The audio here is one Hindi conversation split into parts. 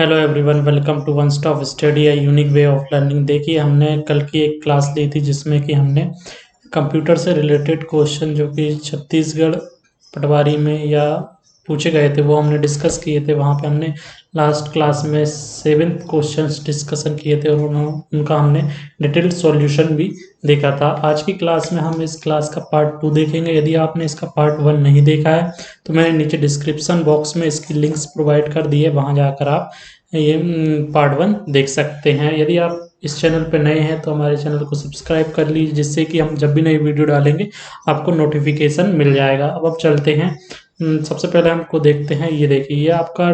Hello everyone, welcome to One Stop Study, a unique way of learning. देखिए, हमने कल की एक क्लास ली थी जिसमें कि हमने कंप्यूटर से रिलेटेड क्वेश्चन जो कि छत्तीसगढ़ पटवारी में या पूछे गए थे वो हमने डिस्कस किए थे। वहाँ पे हमने लास्ट क्लास में 7th क्वेश्चंस डिस्कशन किए थे और उनका हमने डिटेल्ड सॉल्यूशन भी देखा था। आज की क्लास में हम इस क्लास का पार्ट 2 देखेंगे। यदि आपने इसका पार्ट 1 नहीं देखा है तो मैंने नीचे डिस्क्रिप्शन बॉक्स में इसकी लिंक्स प्रोवाइड कर दी है, वहाँ जाकर आप ये पार्ट 1 देख सकते हैं। यदि आप इस चैनल पर नए हैं तो हमारे चैनल को सब्सक्राइब कर लीजिए, जिससे कि हम जब भी नई वीडियो डालेंगे आपको नोटिफिकेशन मिल जाएगा। अब चलते हैं। सबसे पहले हमको देखते हैं, ये देखिए, ये आपका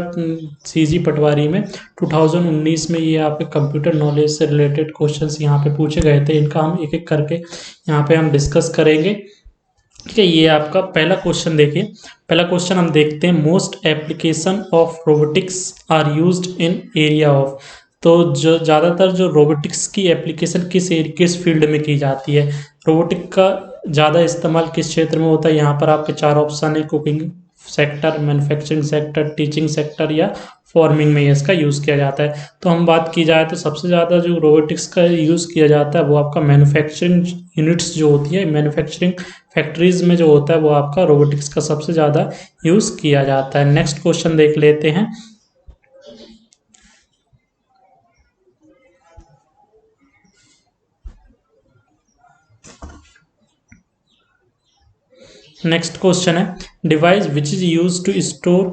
सीजी पटवारी में 2019 में ये आपके कंप्यूटर नॉलेज से रिलेटेड क्वेश्चंस यहाँ पे पूछे गए थे। इनका हम एक एक करके यहाँ पे हम डिस्कस करेंगे। ठीक है, ये आपका पहला क्वेश्चन देखिए। पहला क्वेश्चन हम देखते हैं, most application of robotics are used in area of. तो जो ज़्यादातर जो रोबोटिक्स की एप्लीकेशन किस फील्ड में की जाती है, रोबोटिक का ज़्यादा इस्तेमाल किस क्षेत्र में होता है। यहाँ पर आपके 4 ऑप्शन है, cooking sector, manufacturing sector, teaching sector या फार्मिंग में इसका यूज़ किया जाता है। तो हम बात की जाए तो सबसे ज़्यादा जो रोबोटिक्स का यूज़ किया जाता है वो आपका मैन्युफैक्चरिंग यूनिट्स जो होती है, मैन्युफैक्चरिंग फैक्ट्रीज में जो होता है वो आपका रोबोटिक्स का सबसे ज़्यादा यूज़ किया जाता है। नेक्स्ट क्वेश्चन देख लेते हैं। नेक्स्ट क्वेश्चन है, device which is use to store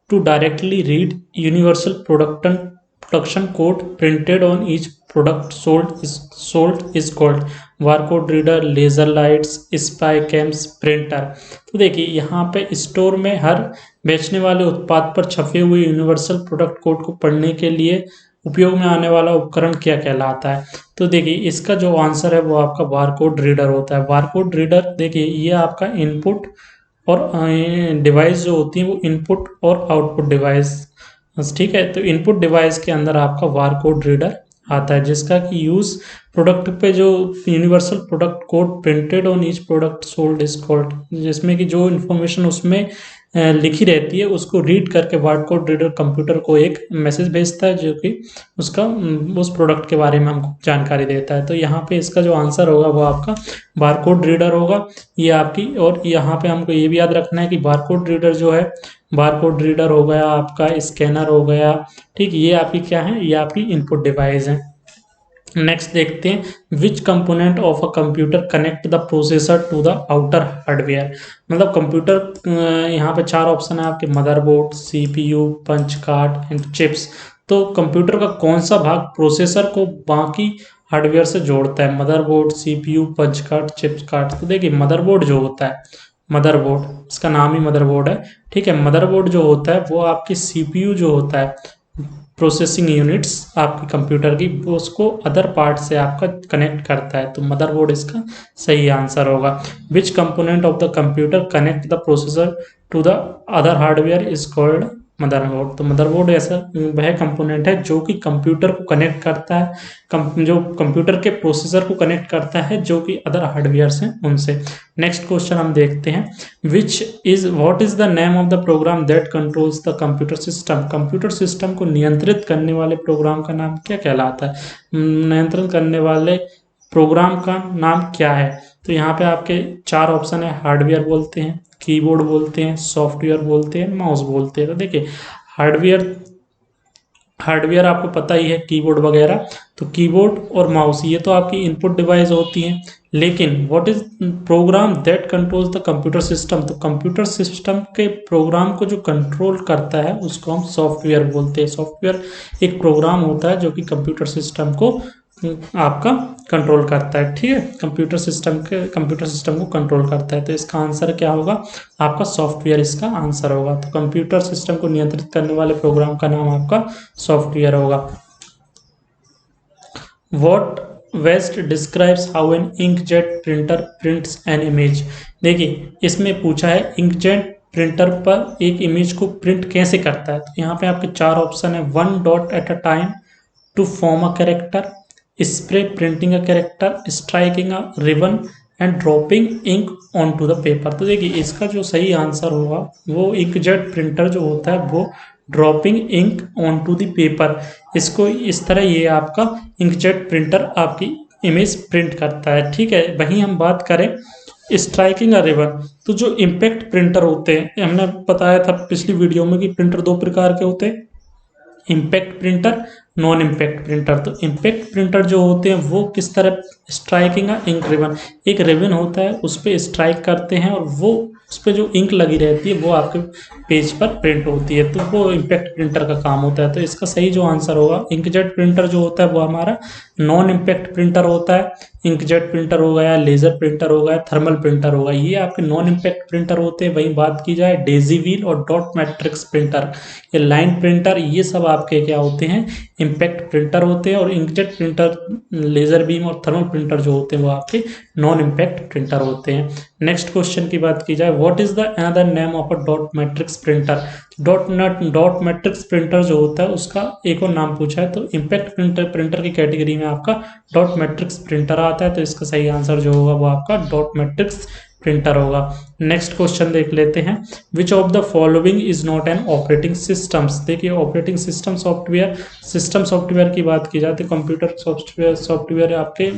to directly read universal production code printed on each product sold is called barcode reader, laser lights, spy cams, printer. तो देखिए, यहाँ पे स्टोर में हर बेचने वाले उत्पाद पर छपे हुए यूनिवर्सल प्रोडक्ट कोड को पढ़ने के लिए उपयोग में आने वाला उपकरण क्या कहलाता है। तो देखिए, इसका जो आंसर है वो आपका बारकोड रीडर होता है। बारकोड रीडर देखिए, ये आपका इनपुट और डिवाइस जो होती है वो इनपुट और आउटपुट डिवाइस, ठीक है। तो इनपुट डिवाइस के अंदर आपका बारकोड रीडर आता है, जिसका कि यूज़ प्रोडक्ट पे जो universal product code printed on each product sold is called, जिसमें कि जो इन्फॉर्मेशन उसमें लिखी रहती है उसको रीड करके बारकोड रीडर कंप्यूटर को एक मैसेज भेजता है जो कि उसका उस प्रोडक्ट के बारे में हमको जानकारी देता है। तो यहाँ पे इसका जो आंसर होगा वो आपका बारकोड रीडर होगा। ये आपकी, और यहाँ पे हमको ये भी याद रखना है कि बारकोड रीडर जो है, बारकोड रीडर हो गया आपका, स्कैनर हो गया, ठीक, ये आपकी क्या है, ये आपकी इनपुट डिवाइस है। नेक्स्ट देखते हैं, which component of a computer connect the processor to the outer hardware. मतलब कंप्यूटर, यहाँ पे 4 ऑप्शन है आपके, motherboard, CPU, punch card and chips. तो कंप्यूटर का कौन सा भाग प्रोसेसर को बाकी हार्डवेयर से जोड़ता है, motherboard, CPU, punch card, chips card. तो देखिए, मदरबोर्ड जो होता है, मदरबोर्ड, इसका नाम ही मदरबोर्ड है, ठीक है। मदरबोर्ड जो होता है वो आपकी सीपीयू जो होता है, प्रोसेसिंग यूनिट्स आपकी कंप्यूटर की, वो उसको अदर पार्ट से आपका कनेक्ट करता है। तो मदरबोर्ड इसका सही आंसर होगा। Which component of the computer connect the processor to the other hardware is called motherboard. तो मदरबोर्ड ऐसा वह कंपोनेंट है जो कि कंप्यूटर को कनेक्ट करता है, जो कंप्यूटर के प्रोसेसर को कनेक्ट करता है जो कि अदर हार्डवेयर हैं उनसे। नेक्स्ट क्वेश्चन हम देखते हैं, what is the name of the program that controls the computer system. Computer system को नियंत्रित करने वाले प्रोग्राम का नाम क्या कहलाता है, नियंत्रण करने वाले प्रोग्राम का नाम क्या है। तो यहाँ पे आपके 4 ऑप्शन है, हार्डवेयर बोलते हैं, कीबोर्ड बोलते हैं, सॉफ्टवेयर बोलते हैं, माउस बोलते हैं। तो देखिए, हार्डवेयर हार्डवेयर आपको पता ही है, कीबोर्ड वगैरह। तो कीबोर्ड और माउस ये तो आपकी इनपुट डिवाइस होती हैं, लेकिन what is program that controls the computer system. तो कंप्यूटर सिस्टम के प्रोग्राम को जो कंट्रोल करता है उसको हम सॉफ्टवेयर बोलते हैं। सॉफ्टवेयर एक प्रोग्राम होता है जो कि कंप्यूटर सिस्टम को आपका कंट्रोल करता है, ठीक है। कंप्यूटर सिस्टम को कंट्रोल करता है। तो इसका आंसर क्या होगा, आपका सॉफ्टवेयर इसका आंसर होगा। तो कंप्यूटर सिस्टम को नियंत्रित करने वाले प्रोग्राम का नाम आपका सॉफ्टवेयर होगा। What West describes how an inkjet printer prints an image। देखिए, इसमें पूछा है इंकजेट प्रिंटर पर एक इमेज को प्रिंट कैसे करता है। तो यहाँ पे आपके 4 ऑप्शन है, 1 dot at a time, to form a character, spray printing a character, striking a ribbon and dropping ink on to the paper. तो देखिए, इसका जो सही आंसर होगा वो इंकजेट प्रिंटर जो होता है वो dropping ink on to the paper. इसको इस तरह ये आपका इंकजेट प्रिंटर आपकी इमेज प्रिंट करता है, ठीक है। वहीं हम बात करें स्ट्राइकिंग अ रिबन, तो जो इम्पैक्ट प्रिंटर होते हैं, हमने बताया था पिछली वीडियो में कि प्रिंटर दो प्रकार के होते हैं, impact printer, non impact printer. तो इम्पैक्ट प्रिंटर जो होते हैं वो किस तरह स्ट्राइकिंग का इंक रिबन, एक रिबन होता है उस पर स्ट्राइक करते हैं और वो उस पर जो इंक लगी रहती है वो आपके पेज पर प्रिंट होती है, तो वो इम्पैक्ट प्रिंटर का काम होता है। तो इसका सही जो आंसर होगा, इंकजेट प्रिंटर जो होता है वो हमारा नॉन इम्पैक्ट प्रिंटर होता है। इंकजेट प्रिंटर हो गया, लेजर प्रिंटर हो गया, थर्मल प्रिंटर हो गया, ये आपके नॉन इम्पैक्ट प्रिंटर होते हैं। वहीं बात की जाए डेजी व्हील और डॉट मैट्रिक्स प्रिंटर, ये लाइन प्रिंटर, ये सब आपके क्या होते हैं, इम्पैक्ट प्रिंटर होते हैं। और इंकजेट प्रिंटर, लेजर बीम और थर्मल प्रिंटर जो होते हैं वो आपके नॉन इम्पैक्ट प्रिंटर होते हैं। नेक्स्ट क्वेश्चन की बात की जाए, what is the another name of a dot matrix printer. Dot matrix printer जो होता है उसका एक और नाम पूछा है, तो इम्पैक्ट प्रिंटर की कैटेगरी में आपका डॉट मैट्रिक्स प्रिंटर आता है। तो इसका सही आंसर जो होगा वो आपका डॉट मैट्रिक्स प्रिंटर होगा। नेक्स्ट क्वेश्चन देख लेते हैं, which of the following is not an operating systems. देखिए operating system software, system software की बात की जाती है, कंप्यूटर सॉफ्टवेयर आपके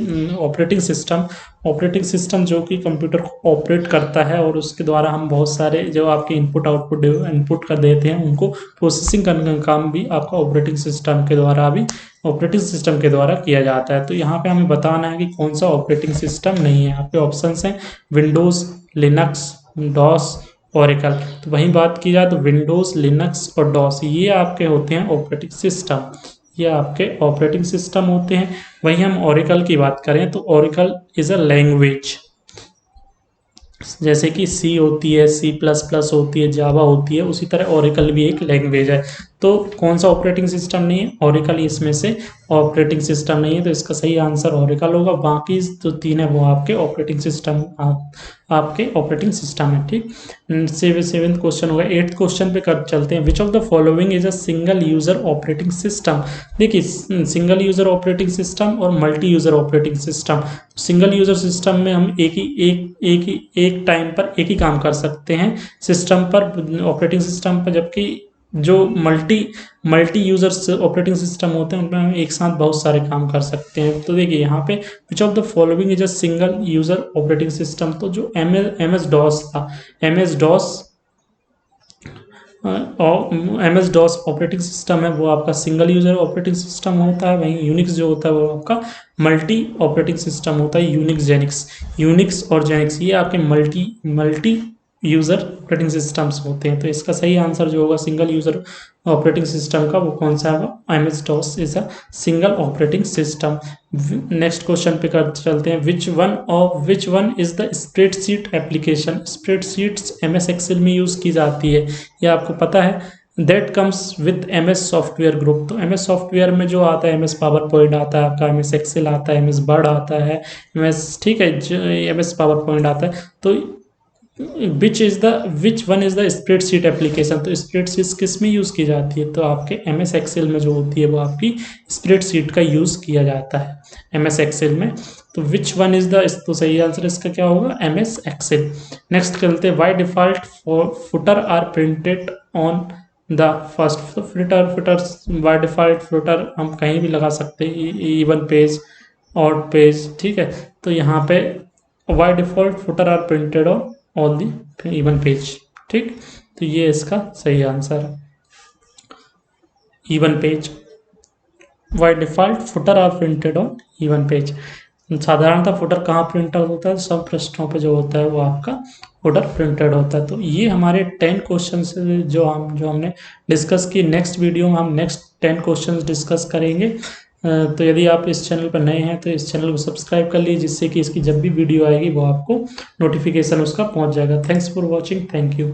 ऑपरेटिंग सिस्टम जो कि कंप्यूटर को ऑपरेट करता है और उसके द्वारा हम बहुत सारे जो आपके इनपुट कर देते हैं उनको प्रोसेसिंग करने का काम भी आपका ऑपरेटिंग सिस्टम के द्वारा किया जाता है। तो यहाँ पे हमें बताना है कि कौन सा ऑपरेटिंग सिस्टम नहीं है। यहाँ पे ऑप्शंस हैं विंडोज़, लिनक्स, डॉस, ओरेकल। तो वहीं बात की जाए तो विंडोज़, लिनक्स और डॉस ये आपके होते हैं ऑपरेटिंग सिस्टम, ये आपके ऑपरेटिंग सिस्टम होते हैं। वहीं हम ओरेकल की बात करें तो ओरेकल इज़ अ लैंग्वेज, जैसे कि सी होती है, C++ होती है, जावा होती है, उसी तरह ओरेकल भी एक लैंग्वेज है। तो कौन सा ऑपरेटिंग सिस्टम नहीं है, ओरेकल इसमें से ऑपरेटिंग सिस्टम नहीं है, तो इसका सही आंसर ओरेकल होगा। बाकी जो तीन है वो आपके ऑपरेटिंग सिस्टम है, ठीक। सेवेंथ क्वेश्चन होगा। एट्थ क्वेश्चन पे कर चलते हैं, which of the following is a single user operating system. देखिए सिंगल यूजर ऑपरेटिंग सिस्टम और multi user operating system, single user system में हम एक टाइम पर एक ही काम कर सकते हैं सिस्टम पर, ऑपरेटिंग सिस्टम पर, जबकि जो मल्टी यूजर ऑपरेटिंग सिस्टम होते हैं उनमें हम एक साथ बहुत सारे काम कर सकते हैं। तो देखिए यहाँ पे विच of the following is a single user operating system, तो जो MS डॉस था, MS डॉस ऑपरेटिंग सिस्टम है वो आपका सिंगल यूजर ऑपरेटिंग सिस्टम होता है। वहीं यूनिक्स जो होता है वो आपका मल्टी ऑपरेटिंग सिस्टम होता है। यूनिक्स और जेनिक्स ये आपके मल्टी यूजर ऑपरेटिंग सिस्टम्स होते हैं। तो इसका सही आंसर जो होगा सिंगल यूजर ऑपरेटिंग सिस्टम का वो कौन सा है, MS DOS is a single operating system. Next question पे कर चलते हैं, which one is the spreadsheet application. Spreadsheets MS Excel में यूज की जाती है, ये आपको पता है। That comes with MS software group, तो MS सॉफ्टवेयर में जो आता है, MS पावर पॉइंट आता है आपका, MS एक्सेल आता है, MS वर्ड आता है, ठीक है, MS पावर पॉइंट आता है। तो विच one is the spreadsheet application, तो स्प्रेडशीट किस में यूज की जाती है, तो आपके MS एक्सेल में जो होती है वो आपकी स्प्रेडशीट का यूज किया जाता है MS एक्सेल में। तो विच वन इज द, तो सही आंसर इसका क्या होगा, MS एक्सेल। नेक्स्ट चलते हैं, by default footer are printed on the first footers. By default footer हम कहीं भी लगा सकते हैं, इवन पेज, ऑड पेज, ठीक है। तो यहाँ पे by default footer are printed on all the even page, ठीक। तो ये इसका सही आंसर है, even page. By default footer are printed on even page. साधारणतः फुटर कहाँ प्रिंटेड होता है, सब पृष्ठों पे जो होता है वो आपका फुटर प्रिंटेड होता है। तो ये हमारे 10 क्वेश्चन जो हमने डिस्कस की। नेक्स्ट वीडियो में हम नेक्स्ट 10 क्वेश्चन डिस्कस करेंगे। तो यदि आप इस चैनल पर नए हैं तो इस चैनल को सब्सक्राइब कर लीजिए, जिससे कि इसकी जब भी वीडियो आएगी वो आपको नोटिफिकेशन उसका पहुंच जाएगा। Thanks for watching, thank you.